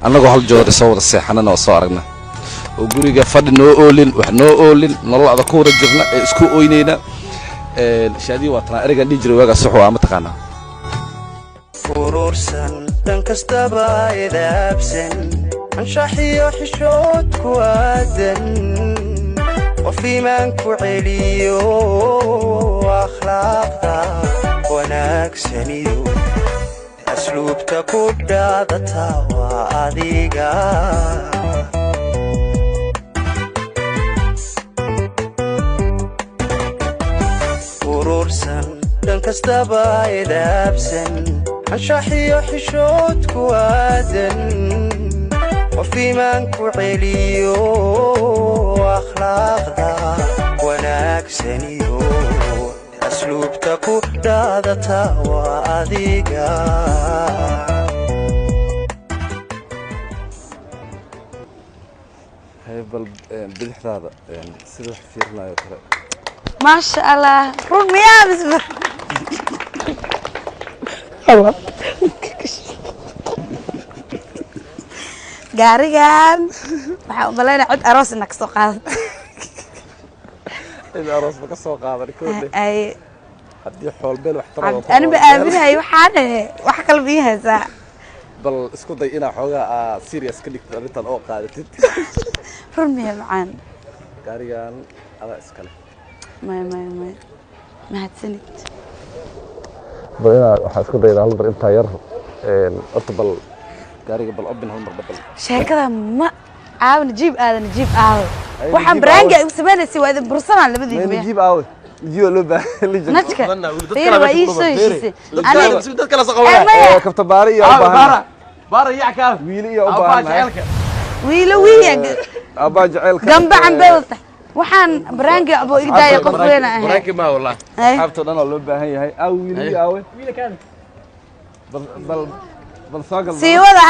annagoo hal joor isoo wada seexanana oo soo aragna oo guriga fadhi noo oolin wax noo oolin nolol adag ku wada jirna ee isku ooynayna shaadi waa tan eriga dhijir waaga saxo ama taqaana furursan dan kastaba idabsan anshaxiyo xishood ku aadan وفيمن كعليو أخلاقها ونكسنيو أسلوب تكود داتا وأذيقا ورورسن دنكستبا إدابسن أنشاحيو حشوت كوادن وفيمن كعليو أخلاقها ونكسنيو أسلوب تكو دادتا وأذيقا هاي بالح هذا يعني سيروح فيرنا يا ترى ما شاء الله رمي يا بسم الله gaarigan waxa u baleena cod aroos inag soo qaad إذا أروس بك سوق هذا كله أي حدي حول بين واحترام أنا بقابلها وحاله وحكل بيها ساعة بل اسكو ضيقنا حوجا سيريس كلك أنت الأوق قادت رمي معان قاريان هذا اسكله ما هتسند بل أنا اسكو ضيقنا هالمر أنت ير أطبل قاري قبل أبن هالمر قبل شكلها ما عاون نجيب هذا نجيب هذا waxaan baraanga u sameynaysi waa idin bursanaan labadiina ma nijib aaw nijiyo loo baahan nadka waa ii soo heshiisay aniga dad kala saqawaa kabta baari iyo baahan baari yaka wiil iyo baahan aba jaceelka gamba cambeelta waxaan baraanga abo igdaay qof weyn ah baraanki ma wallaah xabto dhan loo baahan yahay aaw wiil iyo aawe bal saagal siiwada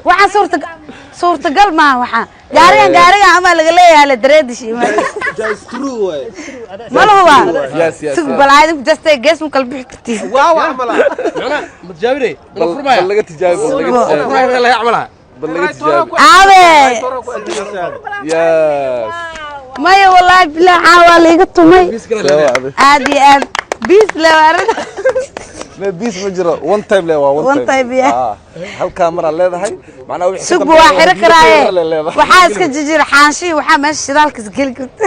waxaan suurtagal ma waxaan gaariga ama laga leeyahay la dareedishi just true way ma lahuba yes sug balaayad just guess mu qalbi xigtiis waaw amala macna mujabire bal laga tijaabo la yacmala bal laga tijaabo aabe yes maya wallahi bilaa waa liiga tumay aadi aad bis la warad ما بيس مجرى one time لا one time يا هل كاميرا leedahay macna wixii sug waa xira karaaye waxa iska jijir xaanshi waxa meesha shidaalka isgeli karta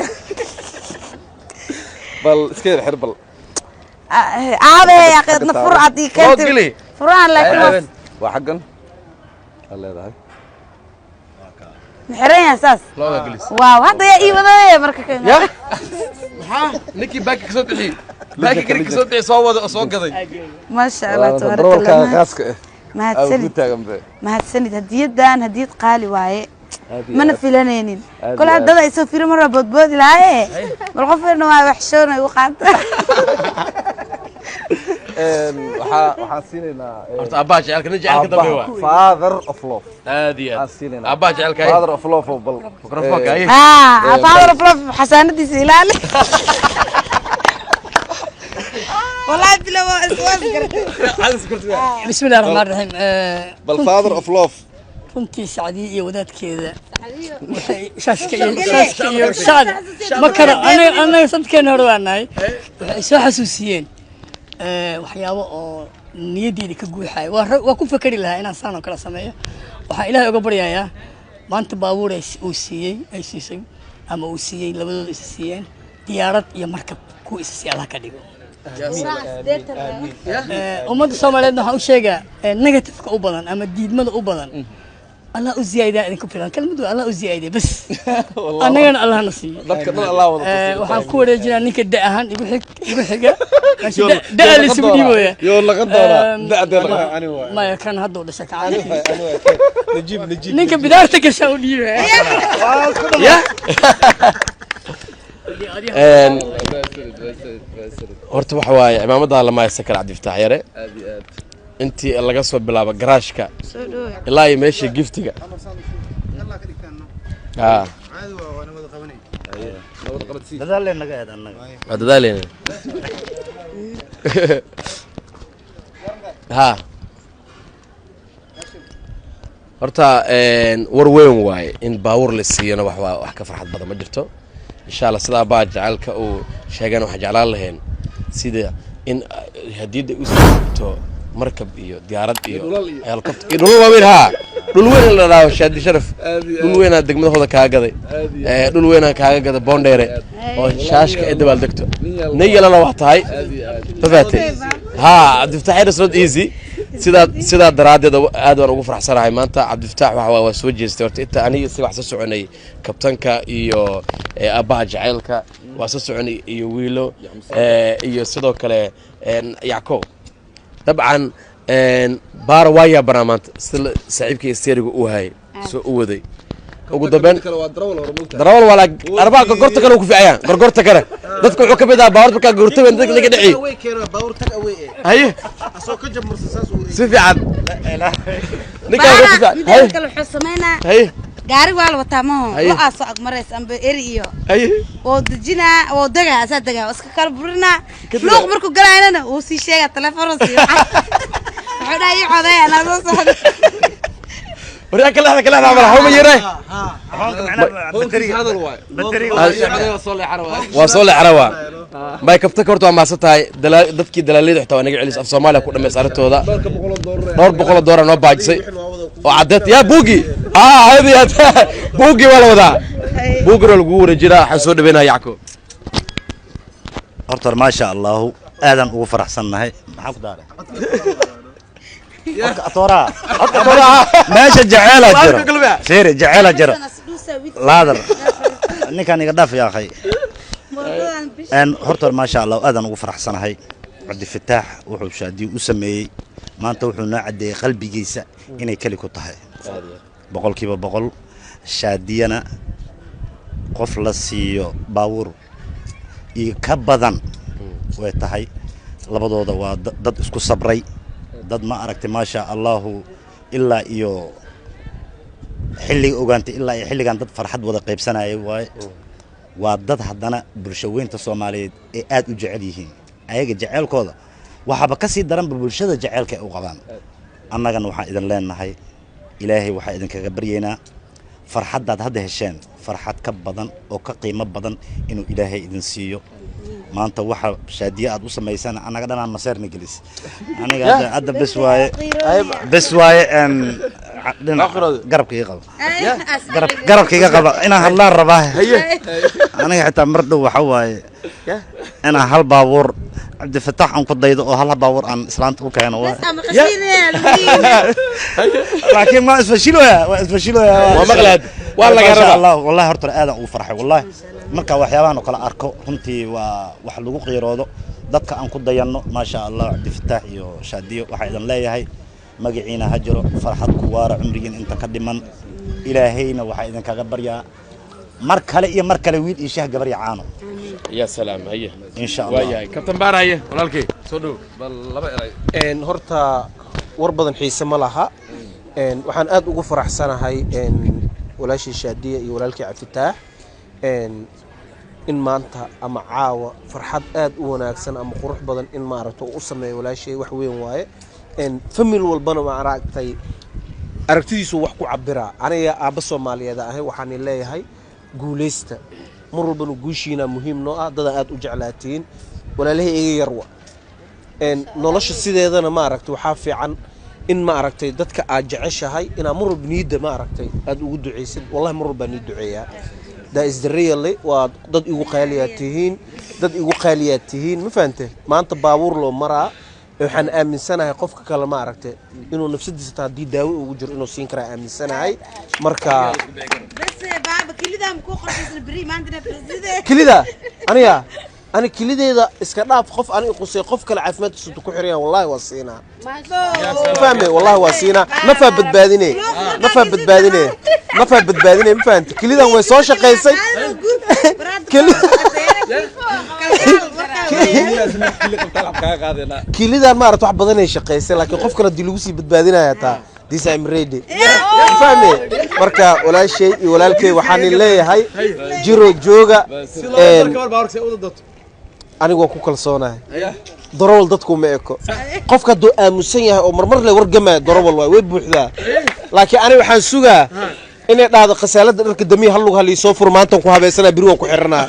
bal iska xir bal aabe ya qadna furadi keentii furaan laakiin waa xaqan leedahay محرين أساس واو هذا يا إيه وذا مركك يا ها نكى باك كسوت حي باك كريك كسوت حي صوّد قضي ما شاء الله تبارك الله ما هتسند هدية دان هدية قالي واي ما نفيلانين كل هذا يسوي في مرة بود لا بالغفر إنه وحشون يوقعد وحاسيننا أباش على كنجي كده father of love هذه أباش على كاي father of love بل ميكروفونك أي father of love حسانتي سيلالي والله بلا بسم الله الرحمن الرحيم بل father of love كنتي سعدي iyo wadaadkeeda waxay shaaskiyo saad ma kara ana sabkeen horwaanay waxay soo xasuusiyeen waxyaabo oo niyadeyda ka guuxay waa ku fakari lahaa inaan saan oo kala sameeyo waxa ilaahay uga baryayaa maanta baabuur uu siiyay ay siisay ama uu siiyay labadooda is siiyeen diyaarad iyo markab ku is siiyay ka dhigo ummadda Soomaaliyeed waxa uu sheegaa negative-ka u badan ama diidmada u badan الله أزياده إنكم في الكلمة الله أزياده بس أنا جن الله نصي وحن كورة جنا نيك دهان يقول حاجة ده اللي سبني وياه يلا قدرة ده ما كان هذا ولا شك عادي نجيب نيك بدارتك السعودية يا horta waxa waaye cimaamada lama yasakar Cabdi Fataax yare intii laga soo bilaabo garaashka ilaa ay meesha giftiga caadi waa nabad qabanay nabad qabadsi dadaalena naga aad annaga dadaalena ha horta war weyn waaye in baawur la siiyana wax ka farxad badan ma jirto insha Allah sida baa jacaylka uu sheegan wax jeclaan lahayn sida in hadiyada u soo markab iyo diyaarad iyo helicopter iyo dhul waaweyn dhul weyn la raawo shaadi sharaf dhul weyn degmadooda kaaga gaday dhul weyn kaaga gaday Boondere oo shaashka ee dabaal degto niyalana wax tahay tafaatay Cabdifataax is not easy sida daraadeed aad waan ugu faraxsanahay maanta Cabdifataax waa soo jeestay horta inta aniga si wax soo soconay kabtanka iyo abaa jacaylka waa soo soconay iyo wiilo iyo sidoo kale Yacko dabcan baar waaya barnaamij saaxiibkii isteeriga uu hay soo u waday ugu dambeyn darawal wala arbaca gorgorta kale ku fiicayaan gorgorta kale dadku wuxuu ka mid ah baawar marka gortaba dad laga dhixi haye asoo ka jamarsaas si fiican ninka kale wuxuu sameynaa gaari waa la wataa ma la aso agmareys amba eri iyo oo dajina oo daga asaa daga iska kala burina luuq markuu galaynana uu si sheega telefoon si wuxuu dhaayay coday ana soo socdo وريك كلا عمل حوم يراي وصل عروة ما يكفتكرت ما ستاي دتكي دلالي حتى وانا جالس في صوماليا كنا مسارته هذا دور بقول دور أنا باجسي وعدت يا بوجي هذه بوجي ولا وذا بوجر الجور جرا حسود بينا يعقوب أرتر ما شاء الله آدم وفرح سنة هاي محفظ داره أطورا ماشي جعالة جرا سير جعالة جرا لادر نكاني قداف يا أخي أن هرتر ما شاء الله أذن وفرح سنة هاي عبد الفتاح وحب شادي وسمي ما أنت وحنا عدي قلبي جيسة إني كلكو طهي بقول كيف بقول شادينا قفل السيو باور يكبدن ويتهي لبضو دوا ضد اسكو صبري dad ma aragtay ma sha Allah illa iyo xilli ogaantay illa iyo xilligan dad farxad wada qaybsanayay waa dad hadana bulshadeynta Soomaaliyeed ee aad u jecel yihiin ayaga jaceelkooda waxaba ka sii daran bulshada jaceelka ay u qabaan annagana waxaan idin leenahay Ilaahay waxa idin kaga baryeena farxadaad hadda hesheen farxad ka badan oo ka qiimo badan inuu Ilaahay idin siiyo maanta waxa shaadiya aad u sameeysan anaga dhanaan maseerna gelis aniga hadda bes waaye an garabka iga qabo garabka iga qabo inaan hadlaan rabaa aniga xitaa mar dhow waxa waaye ana hal baabuur Cabdifataax aan ku daydo oo hal baabuur aan islaanta u keeno laakiin ma isfashilooya maqlaad waa laga rabaa wallahi horta aad aan u farxay wallahi marka waxyaabahan oo kala arko runtii waa wax lagu qiiroodo dadka aan ku dayano ma sha Allah Cabdifataax iyo shaadiyo waxa idan leeyahay magaciina hajro farxad ku waara cumrigiin inta ka dhiman ilaahayna waxa idan kaga baryaa mar kale iyo mar kale wiil iyo shaah gabar yacaano يا سلام هي إن شاء الله وياي كابتن بارا هي ولالكي سودو bal laba eray horta war badan xiisa ma laha waxaan aad ugu faraxsanahay walaashii shaadiya iyo walaalkii Cabdifataax in maanta ama caawa farxad aad u wanaagsan ama qurux badan in ma aragto u sameeyo walaashii wax weyn waaye family walbana ma aragtay aragtidiisu wax ku cabira aniga aaba Soomaaliyeed ahay waxaan leeyahay guuleysta mar walbana guushiina muhiim noo ah dad aad u jeclaatiin walaalahay iga yarwa nolosha sideedana ma aragtay waxa fiican in ma aragtay dadka aad jeceshahay ina mar walba niida ma aragtay aad ugu duceysid wallahi mar walba niid duceeyaa that is the really waa dad igu qaaliyaatihiin ma fahanteen maanta baabuur loo maraa waxaan aaminsanahay qofka kale ma aragtay inuu nafsadiisa taadii daawo ugu jiro inuu siin kara aaminsanahay marka بابا كليدا مكو قرصنا بري ما عندنا بريزيدة كليدا أنا كليدا إسكندر قف أنا قصي قف كل عفمات ستكون حرية والله وصينا فهمي والله وصينا ما فهم بتباديني ما فهم بتباديني ما فهمت كليدا هو يسوش قيسي كليدا ما رتوح بدني شقيسي لكن قف كل دلوسي بتبادينا يا تا This I'm ready. فهمي مركا ولا شيء ولا الكي وحاني ليه هاي جيرو جوجا أنا وأكو كل صونة ضرول ضدكم معكم قف كدو أمسية أو مرمر لي ورقة ما ضرب الله ويبوح ذا laakiin aniga waxaan sugaa inay dhahdo khasaalada dharka damiya hal lug hal soo fur maantan ku habeysana biri waan ku xiranaa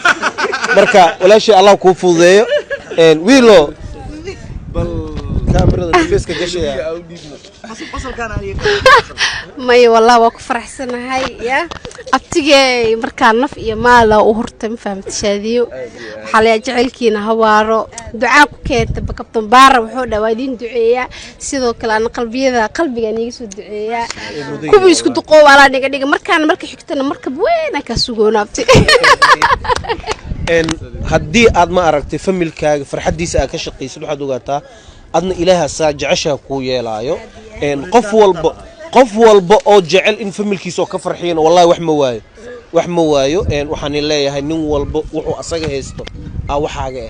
marka walaashii allah kuu fududeeyo wiilo bal kaamirada difiska gashaya may wallah waa ku faraxsanahay ya abtigay markaa naf iyo maal u hurtay ma fahamtay shaadiyo waxa la jecelkiina hawaaro ducaa ku keenta bakabtan baara wuxuu dhawaadin duceeyaa sidoo kale aan qalbiga niga soo duceeyaa kubu isku duqoo wala niga dhiga marka xigtana marka weyn ka sugoonabtay haddii aad ma aragtay familkaaga farxadiisa aad ka shaqaysid waxaad ogaataa adna ilaaha saa jeceshaa kuu yeelaayo qof walba oo jecel in familkiisa oo ka farxiin wallahi wax ma waayo waxaan leeyahay nin walba wuxuu asaga haysto waxaaga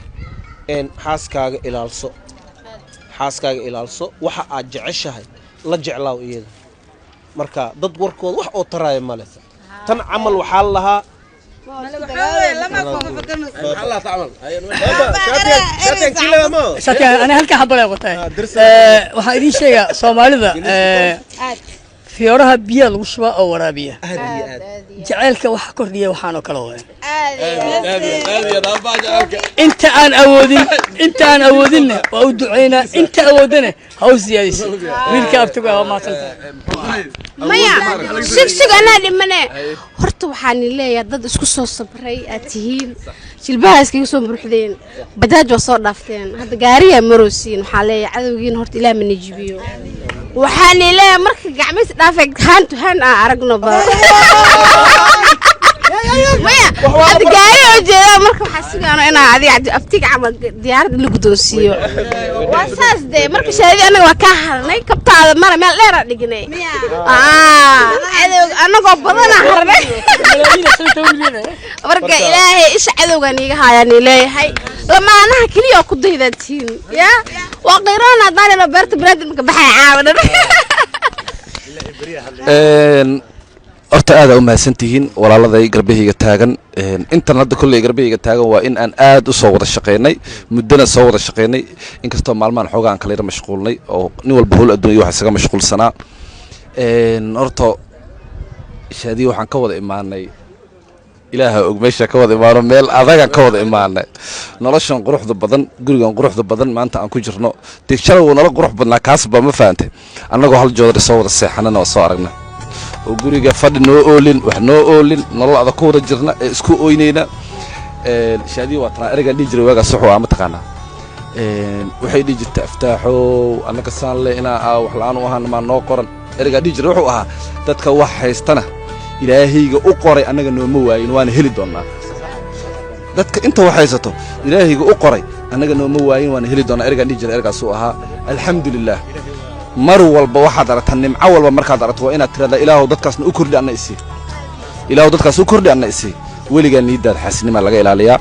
xaaskaaga ilaalso waxa aad jeceshahay la jeclaaw iyada marka dad warkooda wax oo taraaya male tan camal waxaa lahaa أنا هلك حبلا قطعي waxaan idin sheegaa Soomaalida fiyoraha biyo lagu shuba oo waraabiya jaceelka waxa kordhiya waxaan oo kala weyn inta aan awoodin waa u duceynaa inta awoodana ha u siyaadis wiilka abtiga waa maasanta maya sig ana dhimane horta waxaan leeyahay dad isku soo sabray aad tihiin jilbaha iskaga soo buuxdeen badaaj waa soo dhaafteen hadda gaariga marosiin waxaa leeyahay cadawgiina horta ilaa ma najibiyo waxaan leeyahay marka gacmiis dhaafay hand to hand aragno ba maya hadda gaari oo jeeda marka waxa sigaano inaa adiga aftiga camal diyaarad la gudonsiiyo waa saas de marka shaadi anaga waa ka harnay kabtaada mara meel dheer dhignay cadawga anagoo badan harnay marka ilaahay isha cadawga niga hayaan leeyahay lamaanaha kaliya ku daydatiin ya waa qeyrana daana beerta baraadimka baxay caawadan horta aad u mahadsantihiin walaaladay garbahayga taagan intan hadda kullee garbahayga taagan waa in aan aad u soo wada shaqeynay muddana soo wada shaqeynay inkastoo maalmahan xoogaa aan kala yara mashquulnay oo nin walba howl adduunya waxa isaga mashquulsanaa horta shaadiyo waxaan ka wada imaanay ilaaha og meesha ka wada imaano meel adagaan ka wada imaanay noloshan quruxda badan gurigan quruxda badan maanta aan ku jirno tigshada uu nolol qurux badnaa kaasba ma fahamtay annagoo hal joodari soo wada seexanana oo soo aragna oo guriga fadhi noo oolin wax noo oolin nolol adag ku wada jirna ee isku ooynayna shaadiyo waa tanaa ereygan dhihi jiray waagaa suxu ama taqaanaa waxay dhihi jirtay aftaaxow annaka saan le inaa wax la-aan u ahaan maa noo qoran ereygaa dhihi jiray wuxuu ahaa dadka wax haystana ilaahayga u qoray annaga nooma waayin waana heli doonnaa dadka inta wax haysato ilaahayga u qoray annaga nooma waayin waana heli doonnaa ereygaan dhihi jiray ereygaasuu ahaa alxamdulillaah mar walba waxaad aragtaa nimco walba markaad aragto waa inaad tiraahdaa ilaahow dadkaasna u kordhi anna isii ilaahow dadkaas u kordhi anna isii weligaa niiddaad xaasinimaa laga ilaaliyaa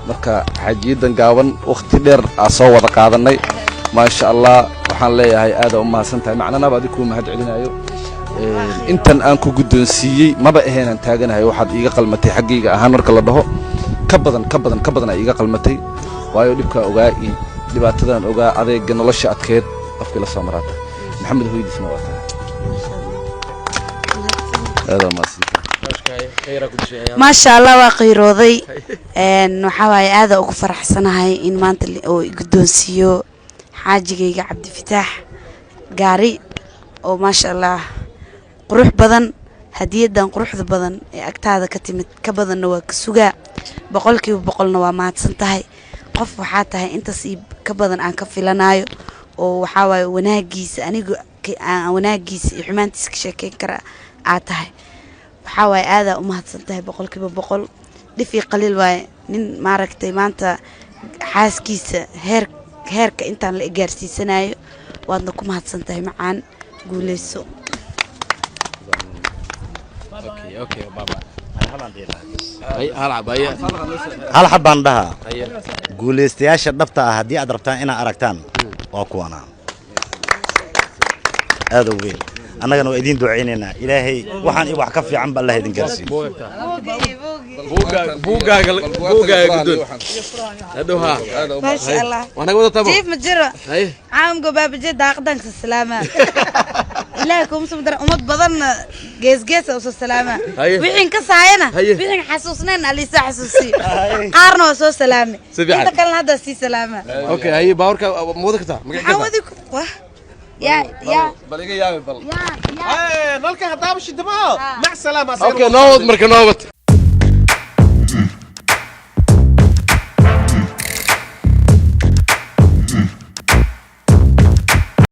marka xaajiyadan gaaban wakhti dheer aa soo wada qaadannay maasha allah waxaan leeyahay aadaa u mahadsan tahay macnanaaba adig kuu mahad celinayo intan aan ku guddoonsiiyey maba aheenaan taaganahay waxaad iiga qalmatay xaggayga ahaan marka la dhaho ka badan aa iiga qalmatay waayo dhibkaa ogaa iyo dhibaatadan ogaa adeega nolosha adkeed qofkii la soo maraata maxamed hooyadiisna waa maasha allah waa qiirooday waxaa waaye aada ugu faraxsanahay in maanta oo guddoonsiiyo xaajigayga cabdifataax gaari oo maasha allah qurux badan hadiyadan quruxda badan ee agtaada ka timid ka badanna waa ka sugaa 100% waa mahadsan tahay qof waxaa tahay intaas ka badan aan ka filanayo oo waxaa waaye wanaagiisa anigu aan wanaagiisa iyo xumaantiisa ka sheekeyn kara aad tahay waxaa waaye aada u mahadsan tahay 100% dhifi qaliil waaye nin maaragtay maanta xaaskiisa heerka intaan la gaarsiisanayo waadna ku mahadsan tahay macaan guuleyso okay baba hal xabaan dhaha guuleystayaasha dhabta ah haddii aad rabtaan inaad aragtaan waa kuwana aad u weyn annagana waa idiin ducaynaynaa ilaahay waxaan iyo wax ka fiican ba Allah idin gaarsiin buugaaga guddoon hadhoha maasha allah wanaag wada tabo jiif ma jiro caamgo baabajee daaqdanka salaama ilaahay kuma soo dar umad badan gees oo salaama Haye. wixin ka saayana Haye. wixin xasuusneen alisa xasuusi qaarna waa soo salaame Si fiican. inta kalena hadda si salaama okay haye baawarka mooda kartaa magaciisa xawadi wah ya bal iga yaabi bal nalka haddaaba shidamo mac salaama okay nood marka noobad